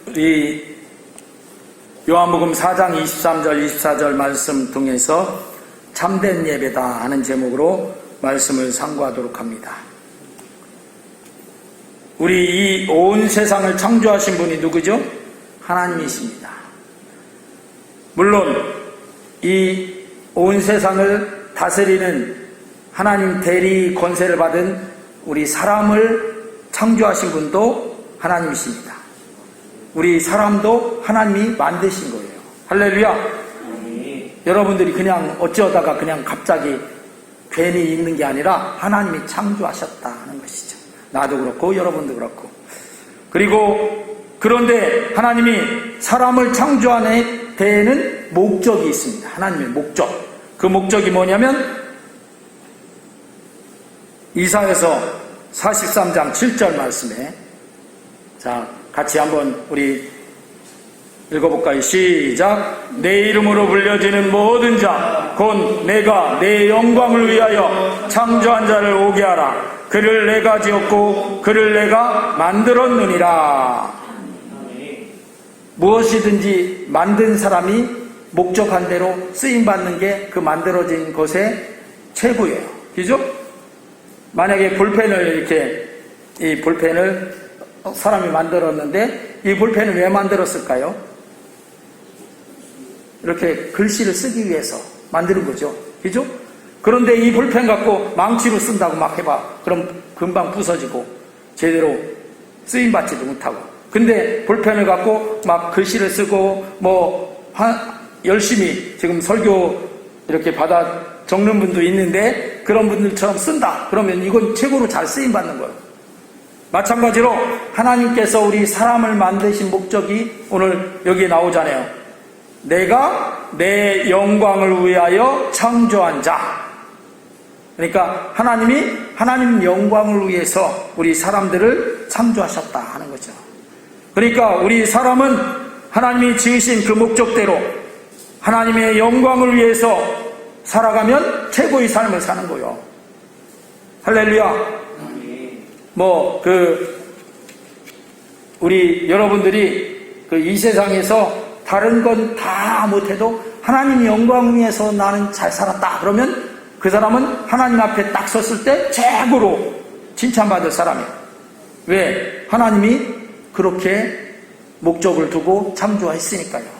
우리 요한복음 4장 23절 24절 말씀 통해서 참된 예배다 하는 제목으로 말씀을 상고하도록 합니다. 우리 이 온 세상을 창조하신 분이 누구죠? 하나님이십니다. 물론 이 온 세상을 다스리는 하나님 대리 권세를 받은 우리 사람을 창조하신 분도 하나님이십니다. 우리 사람도 하나님이 만드신 거예요. 할렐루야. 여러분들이 그냥 어쩌다가 그냥 갑자기 괜히 있는 게 아니라 하나님이 창조하셨다 하는 것이죠. 나도 그렇고 여러분도 그렇고. 그리고 그런데 하나님이 사람을 창조하는 데에는 목적이 있습니다. 하나님의 목적. 그 목적이 뭐냐면 이사야서 43장 7절 말씀에, 자 같이 한번 우리 읽어볼까요? 시작. 내 이름으로 불려지는 모든 자 곧 내가 내 영광을 위하여 창조한 자를 오게 하라. 그를 내가 지었고 그를 내가 만들었느니라. 무엇이든지 만든 사람이 목적한 대로 쓰임받는 게 그 만들어진 것의 최고예요. 그죠? 만약에 볼펜을 이렇게, 이 볼펜을 사람이 만들었는데 이 볼펜을 왜 만들었을까요? 이렇게 글씨를 쓰기 위해서 만드는 거죠. 그죠? 그런데 이 볼펜 갖고 망치로 쓴다고 막 해봐. 그럼 금방 부서지고 제대로 쓰임받지도 못하고. 근데 볼펜을 갖고 막 글씨를 쓰고 열심히 지금 설교 이렇게 받아 적는 분도 있는데 그런 분들처럼 쓴다. 그러면 이건 최고로 잘 쓰임받는 거예요. 마찬가지로 하나님께서 우리 사람을 만드신 목적이 오늘 여기에 나오잖아요. 내가 내 영광을 위하여 창조한 자. 그러니까 하나님이 하나님 영광을 위해서 우리 사람들을 창조하셨다 하는 거죠. 그러니까 우리 사람은 하나님이 지으신 그 목적대로 하나님의 영광을 위해서 살아가면 최고의 삶을 사는 거예요. 할렐루야. 우리 여러분들이 이 세상에서 다른 건 다 못해도 하나님 영광 위해서 나는 잘 살았다. 그러면 그 사람은 하나님 앞에 딱 섰을 때 최고로 칭찬받을 사람이에요. 왜? 하나님이 그렇게 목적을 두고 창조했으니까요.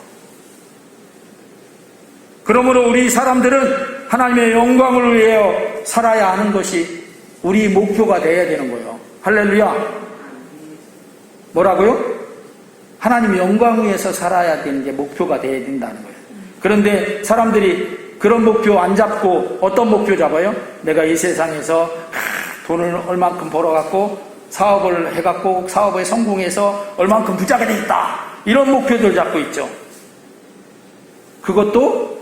그러므로 우리 사람들은 하나님의 영광을 위하여 살아야 하는 것이 우리 목표가 되어야 되는 거예요. 할렐루야. 뭐라고요? 하나님의 영광 위해서 살아야 되는 게 목표가 되어야 된다는 거예요. 그런데 사람들이 그런 목표 안 잡고 어떤 목표 잡아요? 내가 이 세상에서 돈을 얼만큼 벌어갖고 사업을 해갖고 사업에 성공해서 얼만큼 부자가 되겠다. 이런 목표들 잡고 있죠. 그것도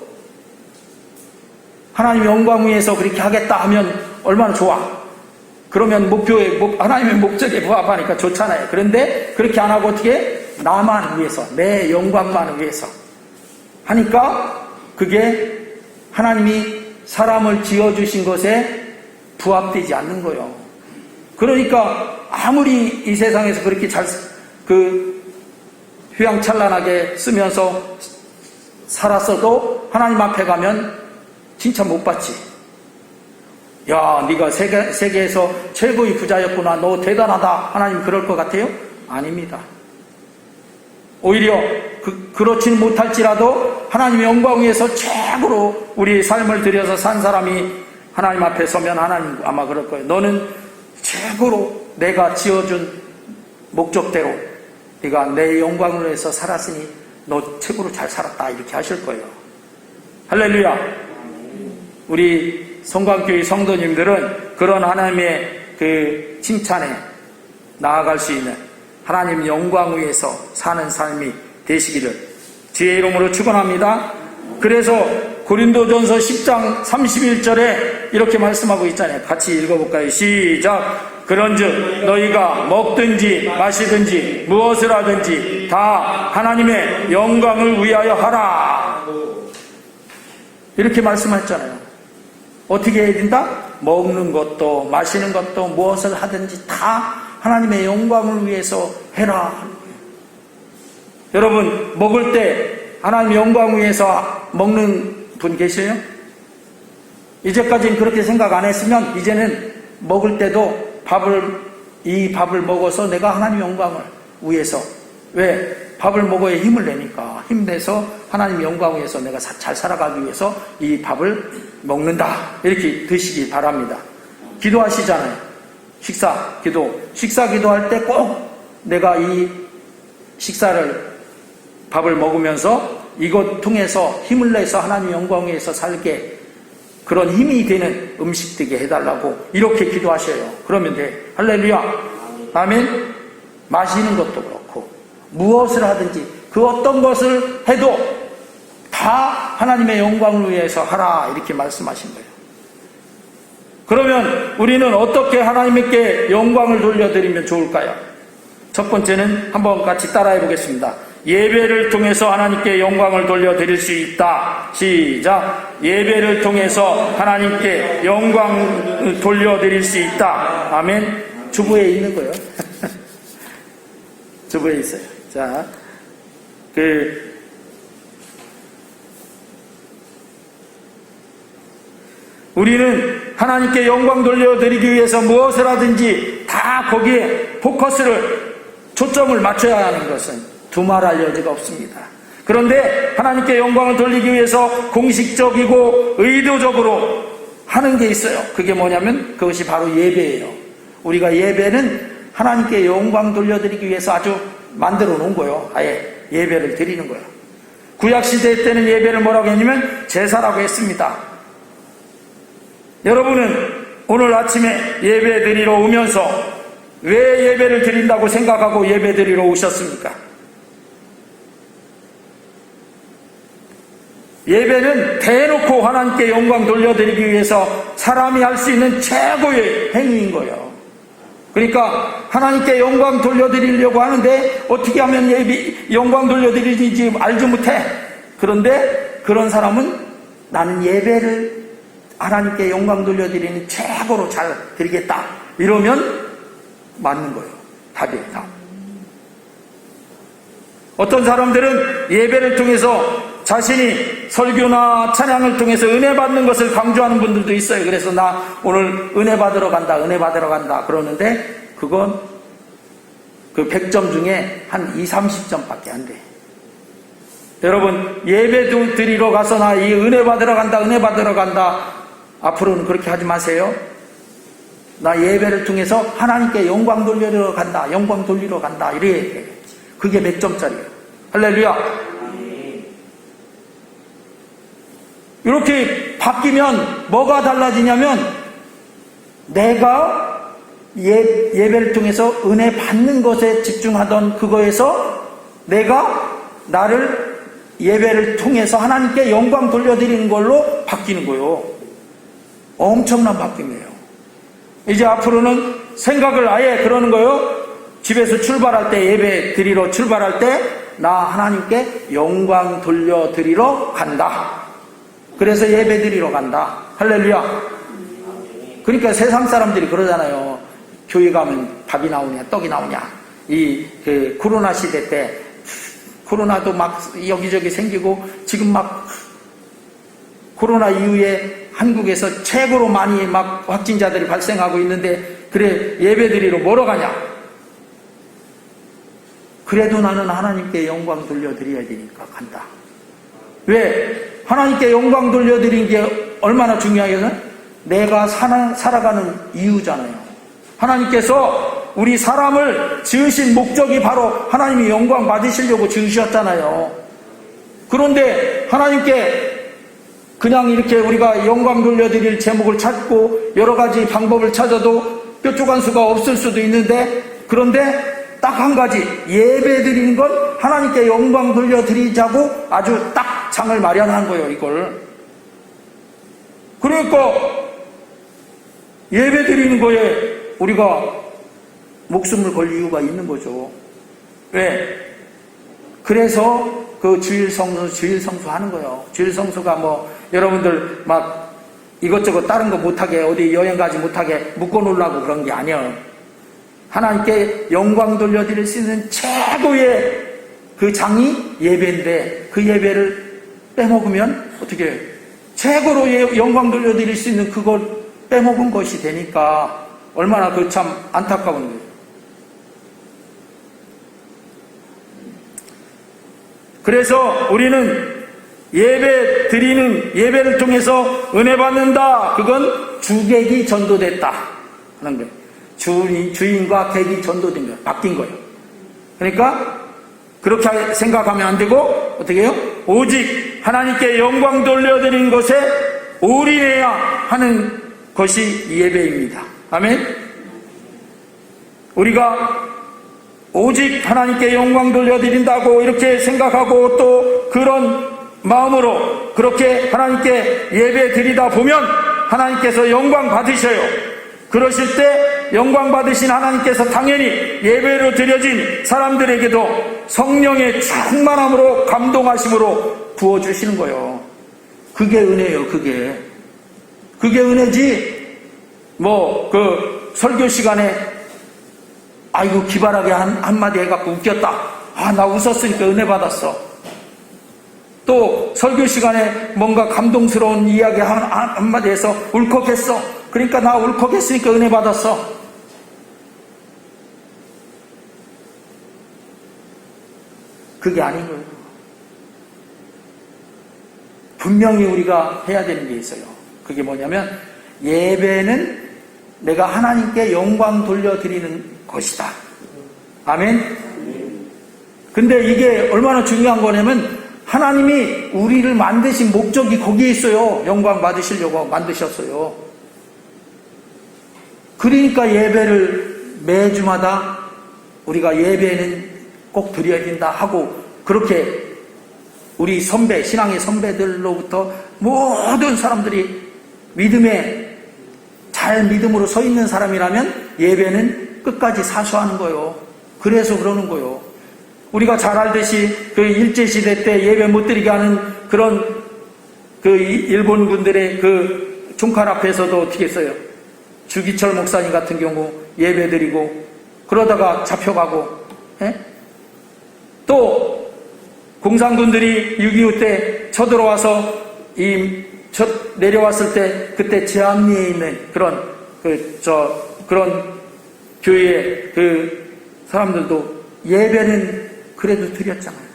하나님의 영광 위해서 그렇게 하겠다 하면 얼마나 좋아. 그러면 하나님의 목적에 부합하니까 좋잖아요. 그런데 그렇게 안 하고 어떻게? 나만 위해서, 내 영광만 위해서 하니까 그게 하나님이 사람을 지어주신 것에 부합되지 않는 거예요. 그러니까 아무리 이 세상에서 그렇게 휘황찬란하게 쓰면서 살았어도 하나님 앞에 가면 칭찬 못 받지. 야, 네가 세계에서 최고의 부자였구나. 너 대단하다. 하나님 그럴 것 같아요? 아닙니다. 오히려 그렇지는 못할지라도 하나님의 영광 위해서 최고로 우리 삶을 들여서 산 사람이 하나님 앞에 서면 하나님 아마 그럴 거예요. 너는 최고로 내가 지어준 목적대로 네가 내 영광을 위해서 살았으니 너 최고로 잘 살았다. 이렇게 하실 거예요. 할렐루야. 우리 성광교회 성도님들은 그런 하나님의 그 칭찬에 나아갈 수 있는 하나님 영광 위해서 사는 삶이 되시기를 주의 이름으로 축원합니다. 그래서 고린도전서 10장 31절에 이렇게 말씀하고 있잖아요. 같이 읽어볼까요? 시작. 그런즉 너희가 먹든지 마시든지 무엇을 하든지 다 하나님의 영광을 위하여 하라. 이렇게 말씀하셨잖아요. 어떻게 해야 된다? 먹는 것도 마시는 것도 무엇을 하든지 다 하나님의 영광을 위해서 해라. 여러분, 먹을 때 하나님 영광 위해서 먹는 분 계세요? 이제까지는 그렇게 생각 안 했으면 이제는 먹을 때도 이 밥을 먹어서 내가 하나님 영광을 위해서, 왜? 밥을 먹어야 힘을 내니까 힘내서 하나님 영광 위해서 내가 잘 살아가기 위해서 이 밥을 먹는다, 이렇게 드시기 바랍니다. 기도하시잖아요. 식사 기도할 때 꼭 내가 이 밥을 먹으면서 이것 통해서 힘을 내서 하나님 영광 위해서 살게, 그런 힘이 되는 음식 되게 해달라고 이렇게 기도하셔요. 그러면 돼. 할렐루야. 아멘. 마시는 것도 그렇고 무엇을 하든지 그 어떤 것을 해도 다 하나님의 영광을 위해서 하라, 이렇게 말씀하신 거예요. 그러면 우리는 어떻게 하나님께 영광을 돌려드리면 좋을까요? 첫 번째는 한번 같이 따라해 보겠습니다. 예배를 통해서 하나님께 영광을 돌려드릴 수 있다. 시작. 예배를 통해서 하나님께 영광을 돌려드릴 수 있다. 아멘. 주부에 있는 거예요. 주부에 있어요. 자, 우리는 하나님께 영광 돌려드리기 위해서 무엇을 하든지 다 거기에 초점을 맞춰야 하는 것은 두말할 여지가 없습니다. 그런데 하나님께 영광을 돌리기 위해서 공식적이고 의도적으로 하는 게 있어요. 그게 뭐냐면 그것이 바로 예배예요. 우리가 예배는 하나님께 영광 돌려드리기 위해서 아주 만들어 놓은 거예요. 아예 예배를 드리는 거예요. 구약시대 때는 예배를 뭐라고 했냐면 제사라고 했습니다. 여러분은 오늘 아침에 예배 드리러 오면서 왜 예배를 드린다고 생각하고 예배 드리러 오셨습니까? 예배는 대놓고 하나님께 영광 돌려드리기 위해서 사람이 할 수 있는 최고의 행위인 거예요. 그러니까 하나님께 영광 돌려드리려고 하는데 어떻게 하면 영광 돌려드리는지 알지 못해. 그런데 그런 사람은 나는 예배를 하나님께 영광 돌려드리는 최고로 잘 드리겠다, 이러면 맞는 거예요. 답이에요. 답. 어떤 사람들은 예배를 통해서 자신이 설교나 찬양을 통해서 은혜 받는 것을 강조하는 분들도 있어요. 그래서 나 오늘 은혜 받으러 간다 그러는데 그건 그 100점 중에 한 20-30점밖에 안 돼. 여러분, 예배 드리러 가서 나 이 은혜 받으러 간다 앞으로는 그렇게 하지 마세요. 나 예배를 통해서 하나님께 영광 돌리러 간다 이래. 그게 100점짜리예요. 할렐루야. 이렇게 바뀌면 뭐가 달라지냐면 내가 예배를 통해서 은혜 받는 것에 집중하던 그거에서 내가 나를 예배를 통해서 하나님께 영광 돌려드리는 걸로 바뀌는 거예요. 엄청난 바뀜이에요. 이제 앞으로는 생각을 아예 그러는 거예요. 집에서 출발할 때, 예배 드리러 출발할 때 나 하나님께 영광 돌려드리러 간다. 그래서 예배 드리러 간다. 할렐루야. 그러니까 세상 사람들이 그러잖아요. 교회 가면 밥이 나오냐 떡이 나오냐. 코로나 시대 때 코로나도 막 여기저기 생기고 지금 막 코로나 이후에 한국에서 최고로 많이 막 확진자들이 발생하고 있는데 그래 예배 드리러 뭐러 가냐. 그래도 나는 하나님께 영광 돌려드려야 되니까 간다. 왜? 하나님께 영광 돌려드리는 게 얼마나 중요하겠어요? 내가 살아가는 이유잖아요. 하나님께서 우리 사람을 지으신 목적이 바로 하나님이 영광 받으시려고 지으셨잖아요. 그런데 하나님께 그냥 이렇게 우리가 영광 돌려드릴 제목을 찾고 여러 가지 방법을 찾아도 뾰족한 수가 없을 수도 있는데, 그런데 딱 한 가지, 예배 드리는 건 하나님께 영광 돌려드리자고 아주 딱 장을 마련한 거예요, 이걸. 그러니까 예배 드리는 거에 우리가 목숨을 걸 이유가 있는 거죠. 왜? 그래서 그 주일 성수 하는 거예요. 주일 성수가 뭐 여러분들 막 이것저것 다른 거 못하게 어디 여행 가지 못하게 묶어놓으려고 그런 게 아니에요. 하나님께 영광 돌려드릴 수 있는 최고의 그 장이 예배인데 그 예배를 빼먹으면 어떻게 해요? 최고로 영광 돌려드릴 수 있는 그걸 빼먹은 것이 되니까 얼마나 그 참 안타까운 거예요. 그래서 우리는 예배 드리는 예배를 통해서 은혜 받는다. 그건 주객이 전도됐다 하는 거예요. 주인과 객이 전도된 거예요. 바뀐 거예요. 그러니까 그렇게 생각하면 안 되고 어떻게 해요? 오직 하나님께 영광 돌려드린 것에 올인해야 하는 것이 예배입니다. 아멘. 우리가 오직 하나님께 영광 돌려드린다고 이렇게 생각하고 또 그런 마음으로 그렇게 하나님께 예배 드리다 보면 하나님께서 영광 받으셔요. 그러실 때 영광 받으신 하나님께서 당연히 예배로 드려진 사람들에게도 성령의 충만함으로 감동하심으로 부어주시는 거예요. 그게 은혜예요. 그게 은혜지. 뭐 그 설교 시간에 아이고 기발하게 한마디 해갖고 웃겼다. 아, 나 웃었으니까 은혜 받았어. 또 설교 시간에 뭔가 감동스러운 이야기 한마디 해서 울컥했어. 그러니까 나 울컥했으니까 은혜 받았어. 그게 아닌 거예요. 분명히 우리가 해야 되는 게 있어요. 그게 뭐냐면 예배는 내가 하나님께 영광 돌려드리는 것이다. 아멘. 근데 이게 얼마나 중요한 거냐면 하나님이 우리를 만드신 목적이 거기에 있어요. 영광 받으시려고 만드셨어요. 그러니까 예배를 매주마다 우리가 예배는 꼭 드려야 된다 하고 그렇게 우리 선배, 신앙의 선배들로부터 모든 사람들이 믿음에 잘 믿음으로 서 있는 사람이라면 예배는 끝까지 사수하는 거예요. 그래서 그러는 거예요. 우리가 잘 알듯이 그 일제시대 때 예배 못 드리게 하는 그런 그 일본 분들의 그 총칼 앞에서도 어떻게 했어요? 주기철 목사님 같은 경우 예배 드리고 그러다가 잡혀가고, 예? 또 공산군들이 6.25 때 쳐들어와서 내려왔을 때 그때 제암리에 있는 그런 그런 교회의 그 사람들도 예배는 그래도 드렸잖아요.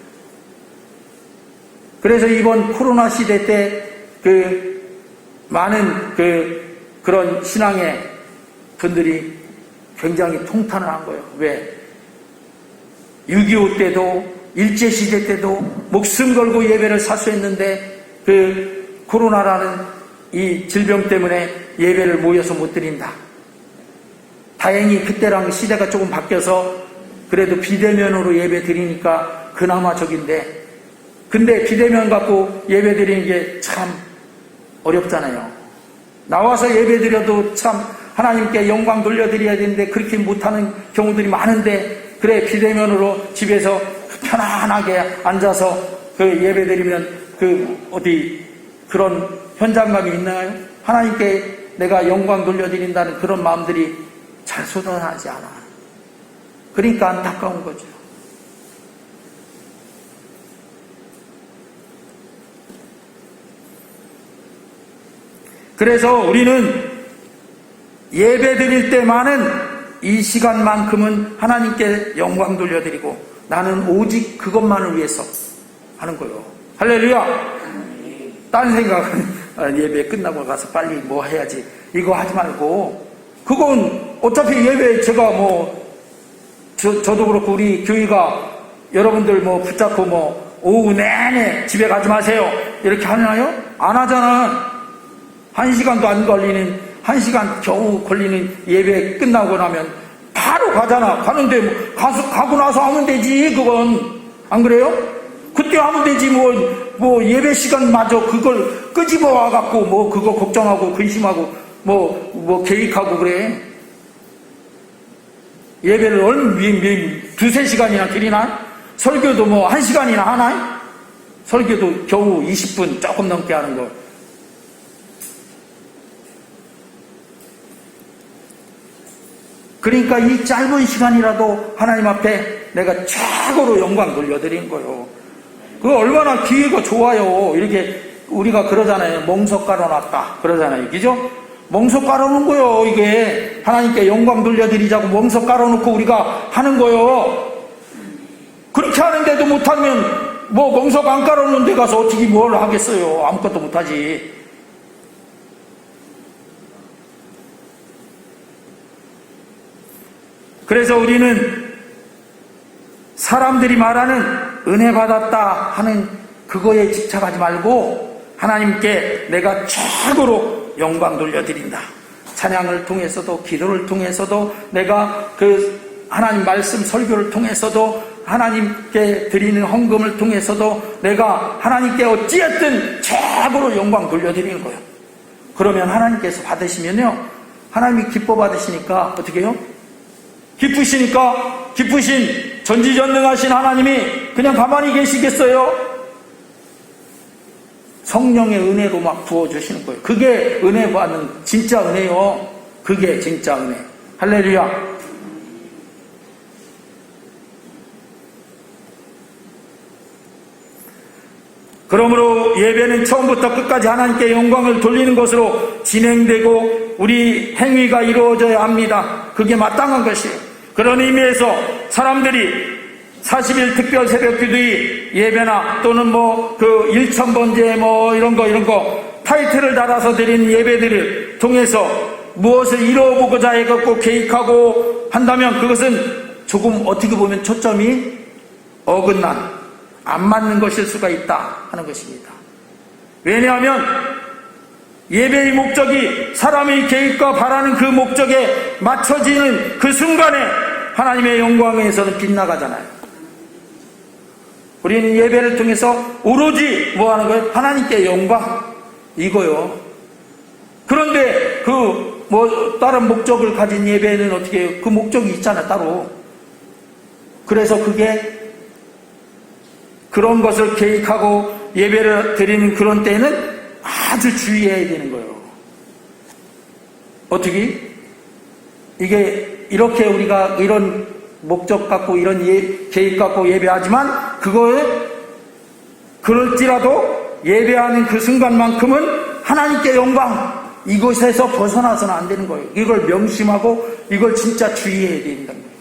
그래서 이번 코로나 시대 때 그 많은 그런 신앙의 분들이 굉장히 통탄을 한 거예요. 왜? 6.25 때도 일제시대 때도 목숨 걸고 예배를 사수했는데 그 코로나라는 이 질병 때문에 예배를 모여서 못 드린다. 다행히 그때랑 시대가 조금 바뀌어서 그래도 비대면으로 예배 드리니까 그나마 적인데 근데 비대면 갖고 예배 드리는 게 참 어렵잖아요. 나와서 예배 드려도 참 하나님께 영광 돌려드려야 되는데 그렇게 못하는 경우들이 많은데 그래 비대면으로 집에서 편안하게 앉아서 그 예배 드리면 어디 그런 현장감이 있나요? 하나님께 내가 영광 돌려드린다는 그런 마음들이 잘 쏟아나지 않아. 그러니까 안타까운 거죠. 그래서 우리는 예배 드릴 때만은 이 시간만큼은 하나님께 영광 돌려드리고 나는 오직 그것만을 위해서 하는 거예요. 할렐루야. 딴 생각은 예배 끝나고 가서 빨리 뭐 해야지 이거 하지 말고 그건 어차피 예배 제가 저도 그렇고 우리 교회가 여러분들 붙잡고 오후 내내 집에 가지 마세요 이렇게 하나요? 안 하잖아. 1시간도 안 걸리는 1시간 겨우 걸리는 예배 끝나고 나면 바로 가잖아. 가는데 가고 나서 하면 되지. 그건 안 그래요? 그때 하면 되지. 예배 시간마저 그걸 끄집어 와갖고 그거 걱정하고 근심하고 계획하고 그래. 예배를 두세 시간이나 드리나? 설교도 1시간이나 하나? 설교도 겨우 20분 조금 넘게 하는 거. 그러니까 이 짧은 시간이라도 하나님 앞에 내가 최고로 영광 돌려드리는 거예요. 그거 얼마나 기회가 좋아요. 이렇게 우리가 그러잖아요. 멍석 깔아놨다 그러잖아요. 그죠? 멍석 깔아놓은 거예요. 이게 하나님께 영광 돌려드리자고 멍석 깔아놓고 우리가 하는 거예요. 그렇게 하는데도 못하면 뭐 멍석 안 깔아놓은 데 가서 어떻게 뭘 하겠어요. 아무것도 못하지. 그래서 우리는 사람들이 말하는 은혜 받았다 하는 그거에 집착하지 말고 하나님께 내가 최고로 영광 돌려드린다. 찬양을 통해서도 기도를 통해서도 내가 그 하나님 말씀 설교를 통해서도 하나님께 드리는 헌금을 통해서도 내가 하나님께 어찌했든 최고로 영광 돌려드리는 거예요. 그러면 하나님께서 받으시면요, 하나님이 기뻐 받으시니까 어떻게 해요? 기쁘시니까 기쁘신 전지전능하신 하나님이 그냥 가만히 계시겠어요? 성령의 은혜로 막 부어주시는 거예요. 그게 은혜 받는 진짜 은혜요. 그게 진짜 은혜. 할렐루야. 그러므로 예배는 처음부터 끝까지 하나님께 영광을 돌리는 것으로 진행되고 우리 행위가 이루어져야 합니다. 그게 마땅한 것이에요. 그런 의미에서 사람들이 40일 특별 새벽 기도회 예배나 또는 뭐 그 일천번제 뭐 이런 거 타이틀을 달아서 드리는 예배들을 통해서 무엇을 이루어보고자 해갖고 계획하고 한다면 그것은 조금 어떻게 보면 초점이 어긋난 안 맞는 것일 수가 있다 하는 것입니다. 왜냐하면 예배의 목적이 사람의 계획과 바라는 그 목적에 맞춰지는 그 순간에 하나님의 영광에서는 빗나가잖아요. 우리는 예배를 통해서 오로지 뭐 하는 거예요? 하나님께 영광 이거요. 그런데 그 뭐 다른 목적을 가진 예배는 어떻게 해요? 그 목적이 있잖아 따로. 그래서 그게 그런 것을 계획하고 예배를 드리는 그런 때는 아주 주의해야 되는 거예요. 어떻게? 이게 이렇게 우리가 이런 목적 갖고 이런 계획 갖고 예배하지만 그거에 그럴지라도 예배하는 그 순간만큼은 하나님께 영광 이것에서 벗어나서는 안 되는 거예요. 이걸 명심하고 이걸 진짜 주의해야 된다는 거예요.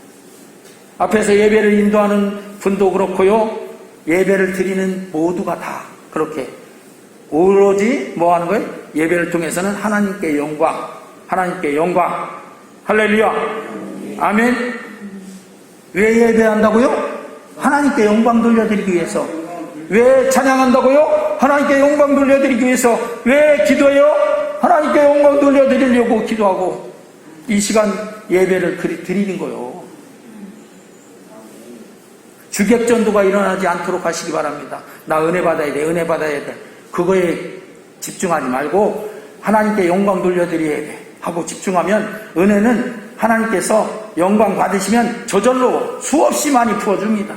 앞에서 예배를 인도하는 분도 그렇고요. 예배를 드리는 모두가 다 그렇게 오로지 뭐 하는 거예요? 예배를 통해서는 하나님께 영광, 하나님께 영광. 할렐루야. 아멘. 왜 예배한다고요? 하나님께 영광 돌려드리기 위해서. 왜 찬양한다고요? 하나님께 영광 돌려드리기 위해서. 왜 기도해요? 하나님께 영광 돌려드리려고 기도하고 이 시간 예배를 드리는 거예요. 주객전도가 일어나지 않도록 하시기 바랍니다. 나 은혜 받아야 돼, 은혜 받아야 돼. 그거에 집중하지 말고 하나님께 영광 돌려드려야 돼 하고 집중하면 은혜는 하나님께서 영광 받으시면 저절로 수없이 많이 부어줍니다.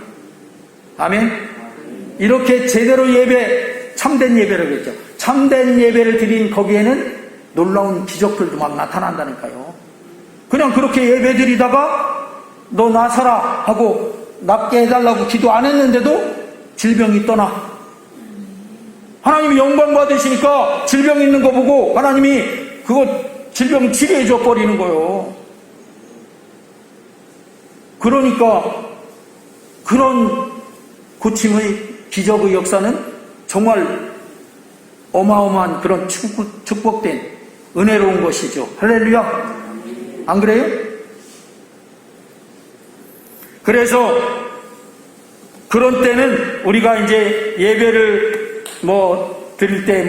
아멘. 이렇게 제대로 예배, 참된 예배를 그랬죠. 참된 예배를 드린 거기에는 놀라운 기적들도 막 나타난다니까요. 그냥 그렇게 예배 드리다가 너 나서라 하고 낫게 해달라고 기도 안 했는데도 질병이 떠나. 하나님이 영광 받으시니까 질병 있는 거 보고 하나님이 그거 질병 치료해 줘 버리는 거예요. 그러니까 그런 고침의 기적의 역사는 정말 어마어마한 그런 축복된 은혜로운 것이죠. 할렐루야. 안 그래요? 그래서 그런 때는 우리가 이제 예배를 뭐 드릴 때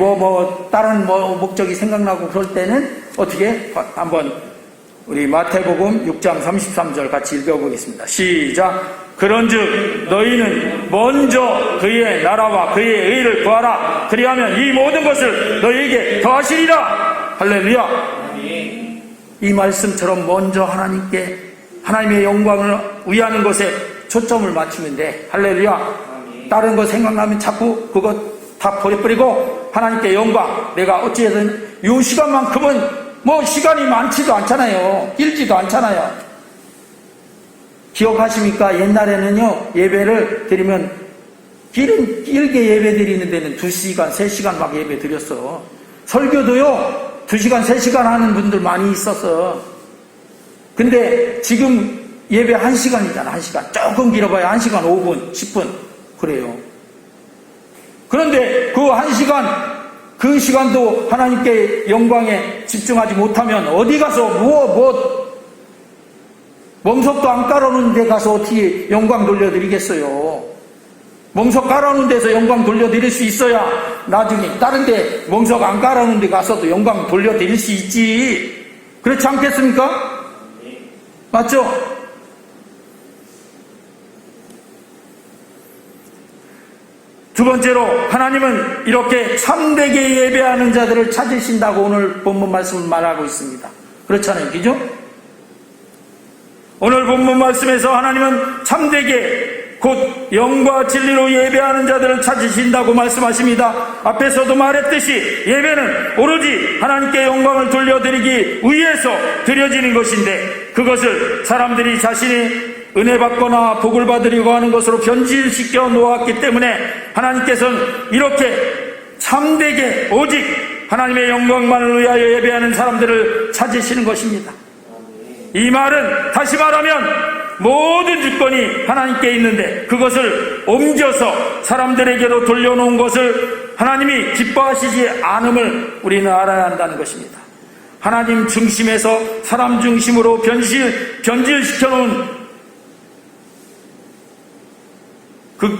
다른 목적이 생각나고 그럴 때는 어떻게 한번 우리 마태복음 6장 33절 같이 읽어보겠습니다. 시작. 그런즉 너희는 먼저 그의 나라와 그의 의를 구하라. 그리하면 이 모든 것을 너희에게 더하시리라. 할렐루야. 이 말씀처럼 먼저 하나님께 하나님의 영광을 위하는 것에 초점을 맞추면 돼. 할렐루야. 다른 거 생각나면 자꾸 그거 다 버려버리고 하나님께 영광. 내가 어찌해든 이 시간만큼은 뭐 시간이 많지도 않잖아요. 길지도 않잖아요. 기억하십니까? 옛날에는요, 예배를 드리면, 길게 예배 드리는 데는 2시간, 3시간 막 예배 드렸어. 설교도요, 2시간, 3시간 하는 분들 많이 있었어. 근데 지금 예배 1시간이잖아, 1시간. 조금 길어봐야 1시간 5분, 10분. 그래요. 그런데 그 1시간, 그 시간도 하나님께 영광에 집중하지 못하면 어디 가서 멍석도 안 깔아놓은 데 가서 어떻게 영광 돌려드리겠어요? 멍석 깔아놓은 데서 영광 돌려드릴 수 있어야 나중에 다른 데 멍석 안 깔아놓은 데 가서도 영광 돌려드릴 수 있지. 그렇지 않겠습니까? 맞죠? 두 번째로 하나님은 이렇게 참되게 예배하는 자들을 찾으신다고 오늘 본문 말씀을 말하고 있습니다. 그렇잖아요. 그죠? 오늘 본문 말씀에서 하나님은 참되게 곧 영과 진리로 예배하는 자들을 찾으신다고 말씀하십니다. 앞에서도 말했듯이 예배는 오로지 하나님께 영광을 돌려드리기 위해서 드려지는 것인데 그것을 사람들이 자신이 은혜 받거나 복을 받으려고 하는 것으로 변질시켜 놓았기 때문에 하나님께서는 이렇게 참되게 오직 하나님의 영광만을 위하여 예배하는 사람들을 찾으시는 것입니다. 이 말은 다시 말하면 모든 주권이 하나님께 있는데 그것을 옮겨서 사람들에게로 돌려놓은 것을 하나님이 기뻐하시지 않음을 우리는 알아야 한다는 것입니다. 하나님 중심에서 사람 중심으로 변질시켜 놓은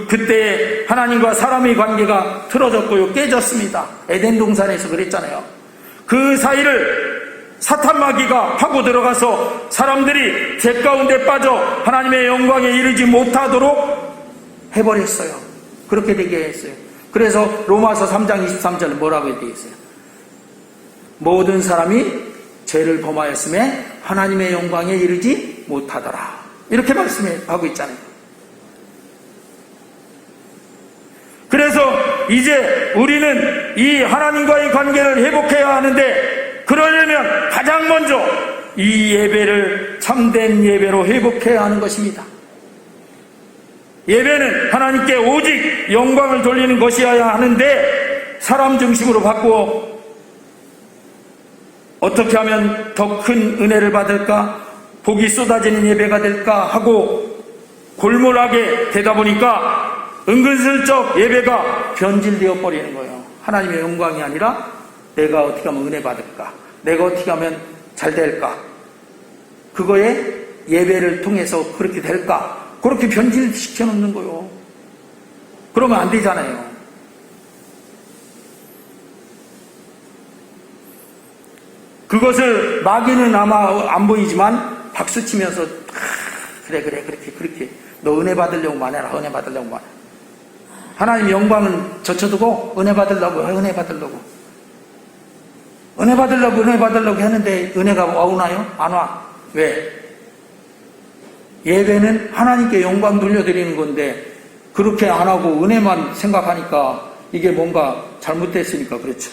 그때 하나님과 사람의 관계가 틀어졌고요, 깨졌습니다. 에덴 동산에서 그랬잖아요. 그 사이를 사탄 마귀가 파고 들어가서 사람들이 죄 가운데 빠져 하나님의 영광에 이르지 못하도록 해버렸어요. 그렇게 되게 했어요. 그래서 로마서 3장 23절은 뭐라고 되어 있어요? 모든 사람이 죄를 범하였음에 하나님의 영광에 이르지 못하더라. 이렇게 말씀하고 있잖아요. 그래서 이제 우리는 이 하나님과의 관계를 회복해야 하는데 그러려면 가장 먼저 이 예배를 참된 예배로 회복해야 하는 것입니다. 예배는 하나님께 오직 영광을 돌리는 것이어야 하는데 사람 중심으로 바꾸어 어떻게 하면 더 큰 은혜를 받을까? 복이 쏟아지는 예배가 될까? 하고 골몰하게 되다 보니까 은근슬쩍 예배가 변질되어 버리는 거예요. 하나님의 영광이 아니라 내가 어떻게 하면 은혜 받을까? 내가 어떻게 하면 잘 될까? 그거에 예배를 통해서 그렇게 될까? 그렇게 변질시켜 놓는 거예요. 그러면 안 되잖아요. 그것을 마귀는 아마 안 보이지만 박수치면서 그래 그렇게 너 은혜 받으려고만 해라. 은혜 받으려고만 해라. 하나님 영광은 젖혀두고 은혜 받으려고 했는데 은혜가 오나요? 안 와. 왜? 예배는 하나님께 영광 돌려드리는 건데 그렇게 안 하고 은혜만 생각하니까 이게 뭔가 잘못됐으니까 그렇죠.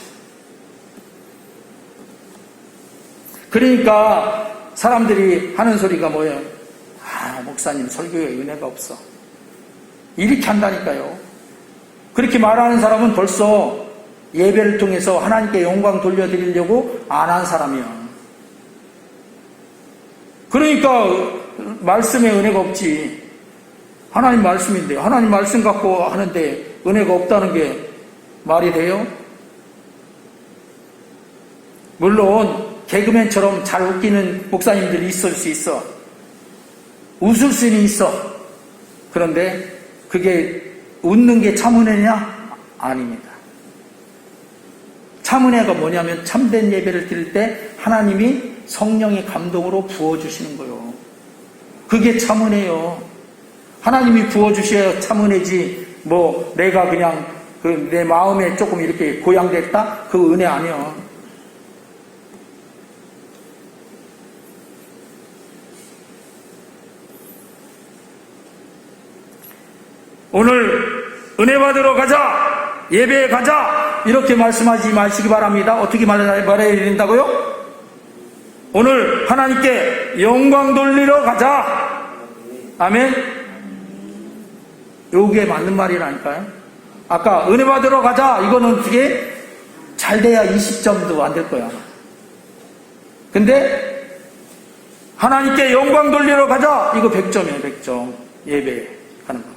그러니까 사람들이 하는 소리가 뭐예요? 목사님 설교에 은혜가 없어. 이렇게 한다니까요. 그렇게 말하는 사람은 벌써 예배를 통해서 하나님께 영광 돌려드리려고 안 한 사람이야. 그러니까 말씀에 은혜가 없지. 하나님 말씀인데 하나님 말씀 갖고 하는데 은혜가 없다는 게 말이 돼요? 물론 개그맨처럼 잘 웃기는 목사님들이 있을 수 있어. 웃을 수는 있어. 그런데 그게 웃는 게 참 은혜냐? 아닙니다. 참 은혜가 뭐냐면 참된 예배를 드릴 때 하나님이 성령의 감동으로 부어주시는 거예요. 그게 참 은혜예요. 하나님이 부어주셔야 참 은혜지 뭐 내가 그냥 내 마음에 조금 이렇게 고양됐다? 그 은혜 아니야. 오늘 은혜 받으러 가자, 예배에 가자 이렇게 말씀하지 마시기 바랍니다. 어떻게 말해야 된다고요? 오늘 하나님께 영광 돌리러 가자. 아멘? 요게 맞는 말이라니까요. 아까 은혜 받으러 가자. 이거는 어떻게 잘 돼야 20점도 안 될 거야. 근데 하나님께 영광 돌리러 가자. 이거 100점이에요. 100점. 예배 하는 거.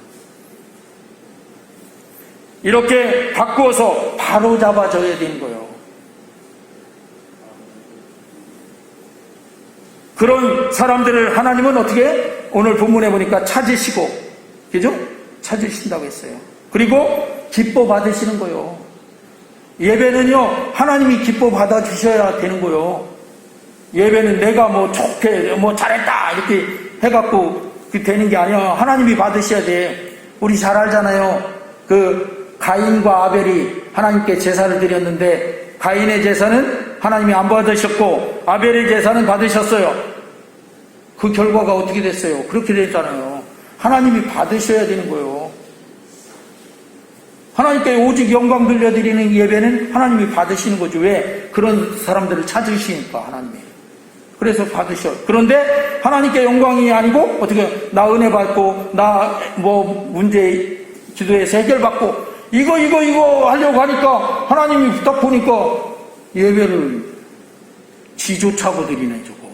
이렇게 바꾸어서 바로 잡아줘야 되는 거예요. 그런 사람들을 하나님은 어떻게 오늘 본문에 보니까 찾으시고, 그죠? 찾으신다고 했어요. 그리고 기뻐 받으시는 거예요. 예배는요, 하나님이 기뻐 받아 주셔야 되는 거예요. 예배는 내가 뭐 좋게, 뭐 잘했다, 이렇게 해갖고 되는 게 아니야. 하나님이 받으셔야 돼. 우리 잘 알잖아요. 그 가인과 아벨이 하나님께 제사를 드렸는데, 가인의 제사는 하나님이 안 받으셨고, 아벨의 제사는 받으셨어요. 그 결과가 어떻게 됐어요? 그렇게 됐잖아요. 하나님이 받으셔야 되는 거예요. 하나님께 오직 영광 돌려드리는 예배는 하나님이 받으시는 거죠. 왜? 그런 사람들을 찾으시니까, 하나님이. 그래서 받으셔. 그런데 하나님께 영광이 아니고, 어떻게, 나 은혜 받고, 나 뭐 문제 기도해서 해결받고, 이거 하려고 하니까, 하나님이 딱 보니까 예배를 지조차고 드리네, 저거.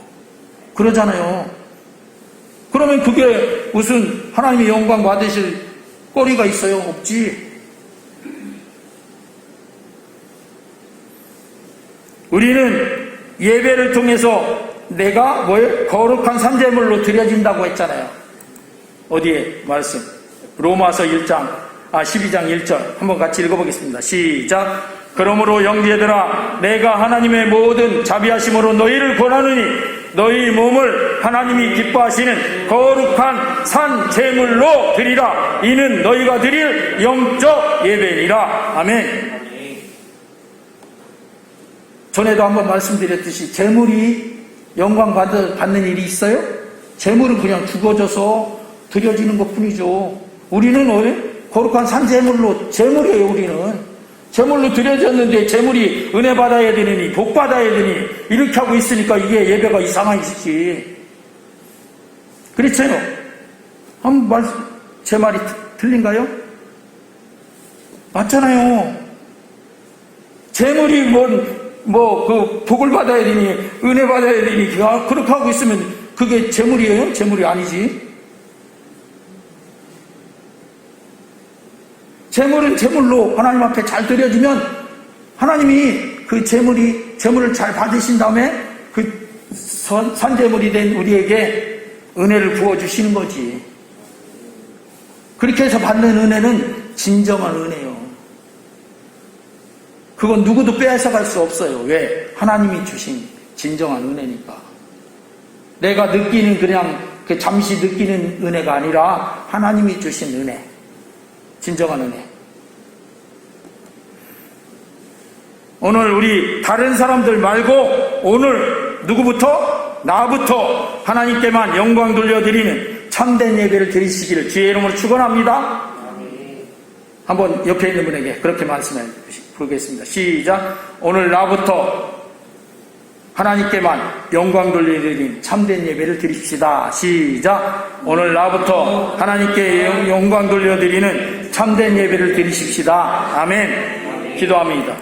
그러잖아요. 그러면 그게 무슨 하나님의 영광 받으실 거리가 있어요? 없지. 우리는 예배를 통해서 내가 뭘 거룩한 산재물로 드려진다고 했잖아요. 어디에 말씀? 로마서 12장 1절 한번 같이 읽어보겠습니다. 시작. 그러므로 형제들아, 내가 하나님의 모든 자비하심으로 너희를 권하느니 너희 몸을 하나님이 기뻐하시는 거룩한 산 제물로 드리라. 이는 너희가 드릴 영적 예배니라. 아멘. 전에도 한번 말씀드렸듯이 제물이 영광 받는 일이 있어요? 제물은 그냥 죽어져서 드려지는 것 뿐이죠. 우리는 거룩한 산 제물로, 제물이에요. 우리는 제물로 드려졌는데 제물이 은혜 받아야 되느니 복 받아야 되니 이렇게 하고 있으니까 이게 예배가 이상하지. 그렇죠? 제 말이 틀린가요? 맞잖아요. 제물이 그 복을 받아야 되니 은혜 받아야 되니 그렇게 하고 있으면 그게 제물이에요? 제물이 아니지. 제물은 제물로 하나님 앞에 잘 드려지면 하나님이 그 제물을 잘 받으신 다음에 그 산제물이 된 우리에게 은혜를 부어주시는 거지. 그렇게 해서 받는 은혜는 진정한 은혜요. 그건 누구도 빼앗아갈 수 없어요. 왜? 하나님이 주신 진정한 은혜니까. 내가 느끼는 그냥 잠시 느끼는 은혜가 아니라 하나님이 주신 은혜. 진정한 은혜. 오늘 우리 다른 사람들 말고 오늘 누구부터? 나부터 하나님께만 영광 돌려드리는 참된 예배를 드리시기를 주의 이름으로 축원합니다. 한번 옆에 있는 분에게 그렇게 말씀해 보겠습니다. 시작. 오늘 나부터 하나님께만 영광 돌려드리는 참된 예배를 드립시다. 시작. 오늘 나부터 하나님께 영광 돌려드리는 참된 예배를 드리십시다. 아멘. 기도합니다.